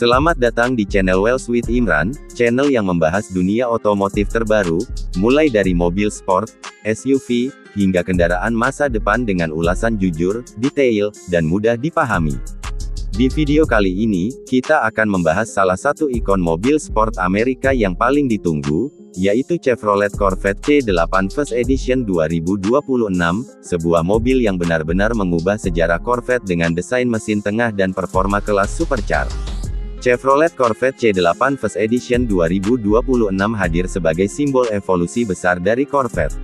Selamat datang di channel Wheels with Imran, channel yang membahas dunia otomotif terbaru, mulai dari mobil sport, SUV, hingga kendaraan masa depan dengan ulasan jujur, detail, dan mudah dipahami. Di video kali ini, kita akan membahas salah satu ikon mobil sport Amerika yang paling ditunggu, yaitu Chevrolet Corvette C8 First Edition 2026, sebuah mobil yang benar-benar mengubah sejarah Corvette dengan desain mesin tengah dan performa kelas supercar. Chevrolet Corvette C8 First Edition 2026 hadir sebagai simbol evolusi besar dari Corvette.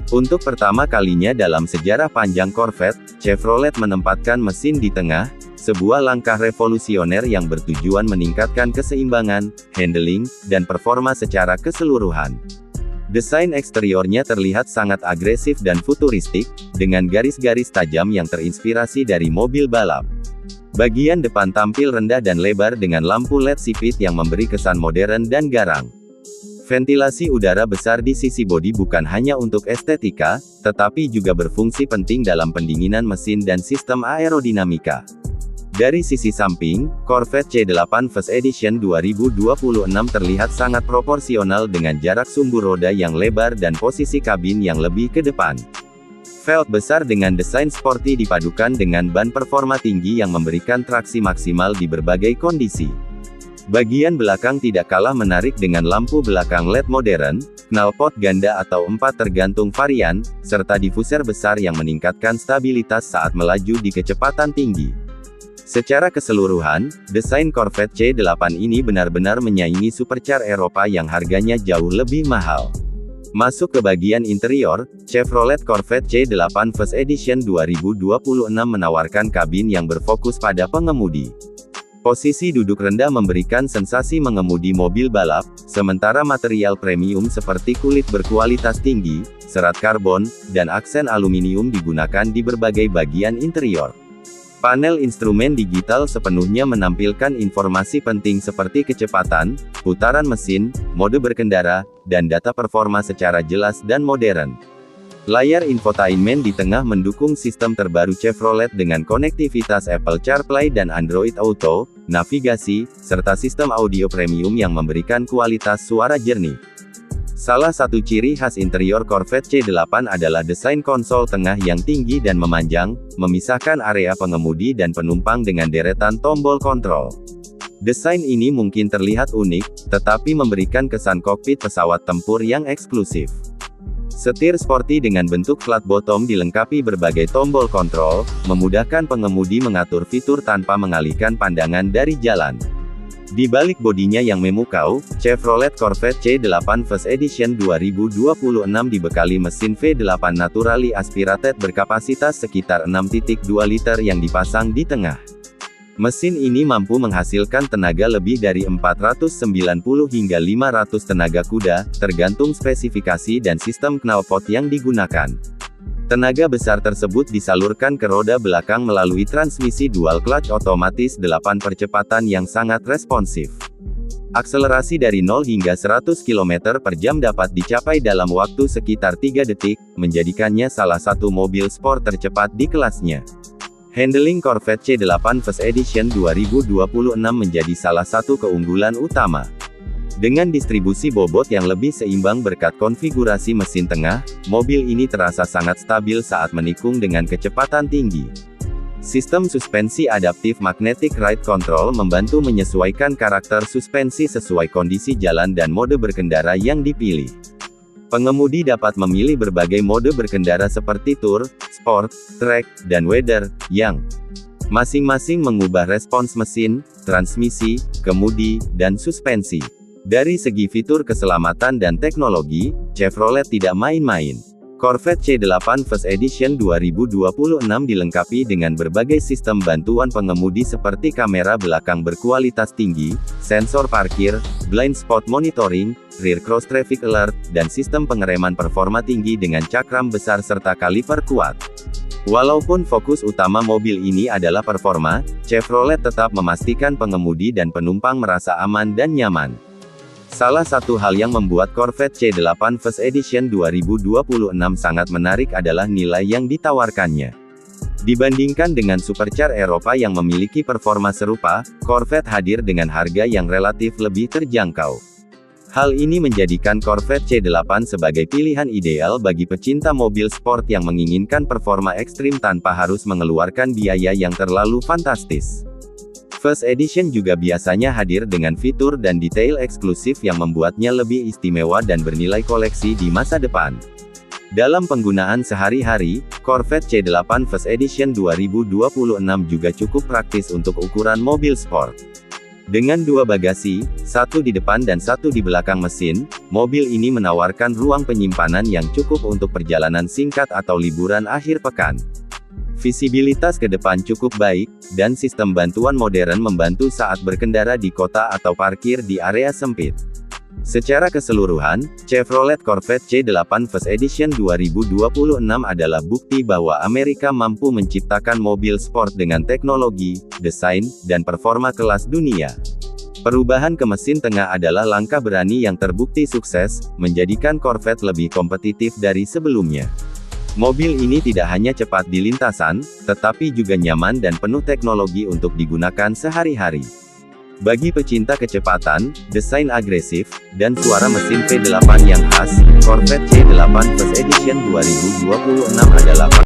Untuk pertama kalinya dalam sejarah panjang Corvette, Chevrolet menempatkan mesin di tengah, sebuah langkah revolusioner yang bertujuan meningkatkan keseimbangan, handling, dan performa secara keseluruhan. Desain eksteriornya terlihat sangat agresif dan futuristik, dengan garis-garis tajam yang terinspirasi dari mobil balap. Bagian depan tampil rendah dan lebar dengan lampu LED sipit yang memberi kesan modern dan garang. Ventilasi udara besar di sisi bodi bukan hanya untuk estetika, tetapi juga berfungsi penting dalam pendinginan mesin dan sistem aerodinamika. Dari sisi samping, Corvette C8 First Edition 2026 terlihat sangat proporsional dengan jarak sumbu roda yang lebar dan posisi kabin yang lebih ke depan. Velg besar dengan desain sporty dipadukan dengan ban performa tinggi yang memberikan traksi maksimal di berbagai kondisi. Bagian belakang tidak kalah menarik dengan lampu belakang LED modern, knalpot ganda atau 4 tergantung varian, serta diffuser besar yang meningkatkan stabilitas saat melaju di kecepatan tinggi. Secara keseluruhan, desain Corvette C8 ini benar-benar menyaingi supercar Eropa yang harganya jauh lebih mahal. Masuk ke bagian interior, Chevrolet Corvette C8 First Edition 2026 menawarkan kabin yang berfokus pada pengemudi. Posisi duduk rendah memberikan sensasi mengemudi mobil balap, sementara material premium seperti kulit berkualitas tinggi, serat karbon, dan aksen aluminium digunakan di berbagai bagian interior. Panel instrumen digital sepenuhnya menampilkan informasi penting seperti kecepatan, putaran mesin, mode berkendara, dan data performa secara jelas dan modern. Layar infotainment di tengah mendukung sistem terbaru Chevrolet dengan konektivitas Apple CarPlay dan Android Auto, navigasi, serta sistem audio premium yang memberikan kualitas suara jernih. Salah satu ciri khas interior Corvette C8 adalah desain konsol tengah yang tinggi dan memanjang, memisahkan area pengemudi dan penumpang dengan deretan tombol kontrol. Desain ini mungkin terlihat unik, tetapi memberikan kesan kokpit pesawat tempur yang eksklusif. Setir sporty dengan bentuk flat bottom dilengkapi berbagai tombol kontrol, memudahkan pengemudi mengatur fitur tanpa mengalihkan pandangan dari jalan. Di balik bodinya yang memukau, Chevrolet Corvette C8 First Edition 2026 dibekali mesin V8 naturally aspirated berkapasitas sekitar 6,2 liter yang dipasang di tengah. Mesin ini mampu menghasilkan tenaga lebih dari 490 hingga 500 tenaga kuda, tergantung spesifikasi dan sistem knalpot yang digunakan. Tenaga besar tersebut disalurkan ke roda belakang melalui transmisi dual clutch otomatis 8 percepatan yang sangat responsif. Akselerasi dari 0 hingga 100 km per jam dapat dicapai dalam waktu sekitar 3 detik, menjadikannya salah satu mobil sport tercepat di kelasnya. Handling Corvette C8 First Edition 2026 menjadi salah satu keunggulan utama. Dengan distribusi bobot yang lebih seimbang berkat konfigurasi mesin tengah, mobil ini terasa sangat stabil saat menikung dengan kecepatan tinggi. Sistem suspensi adaptif magnetic ride control membantu menyesuaikan karakter suspensi sesuai kondisi jalan dan mode berkendara yang dipilih. Pengemudi dapat memilih berbagai mode berkendara seperti Tour, Sport, Track, dan Weather, yang masing-masing mengubah respons mesin, transmisi, kemudi, dan suspensi. Dari segi fitur keselamatan dan teknologi, Chevrolet tidak main-main. Corvette C8 First Edition 2026 dilengkapi dengan berbagai sistem bantuan pengemudi seperti kamera belakang berkualitas tinggi, sensor parkir, blind spot monitoring, rear cross traffic alert, dan sistem pengereman performa tinggi dengan cakram besar serta kaliper kuat. Walaupun fokus utama mobil ini adalah performa, Chevrolet tetap memastikan pengemudi dan penumpang merasa aman dan nyaman. Salah satu hal yang membuat Corvette C8 First Edition 2026 sangat menarik adalah nilai yang ditawarkannya. Dibandingkan dengan supercar Eropa yang memiliki performa serupa, Corvette hadir dengan harga yang relatif lebih terjangkau. Hal ini menjadikan Corvette C8 sebagai pilihan ideal bagi pecinta mobil sport yang menginginkan performa ekstrim tanpa harus mengeluarkan biaya yang terlalu fantastis. First Edition juga biasanya hadir dengan fitur dan detail eksklusif yang membuatnya lebih istimewa dan bernilai koleksi di masa depan. Dalam penggunaan sehari-hari, Corvette C8 First Edition 2026 juga cukup praktis untuk ukuran mobil sport. Dengan dua bagasi, satu di depan dan satu di belakang mesin, mobil ini menawarkan ruang penyimpanan yang cukup untuk perjalanan singkat atau liburan akhir pekan. Visibilitas ke depan cukup baik, dan sistem bantuan modern membantu saat berkendara di kota atau parkir di area sempit. Secara keseluruhan, Chevrolet Corvette C8 First Edition 2026 adalah bukti bahwa Amerika mampu menciptakan mobil sport dengan teknologi, desain, dan performa kelas dunia. Perubahan ke mesin tengah adalah langkah berani yang terbukti sukses, menjadikan Corvette lebih kompetitif dari sebelumnya. Mobil ini tidak hanya cepat di lintasan, tetapi juga nyaman dan penuh teknologi untuk digunakan sehari-hari. Bagi pecinta kecepatan, desain agresif, dan suara mesin V8 yang khas, Corvette C8 First Edition 2026 adalah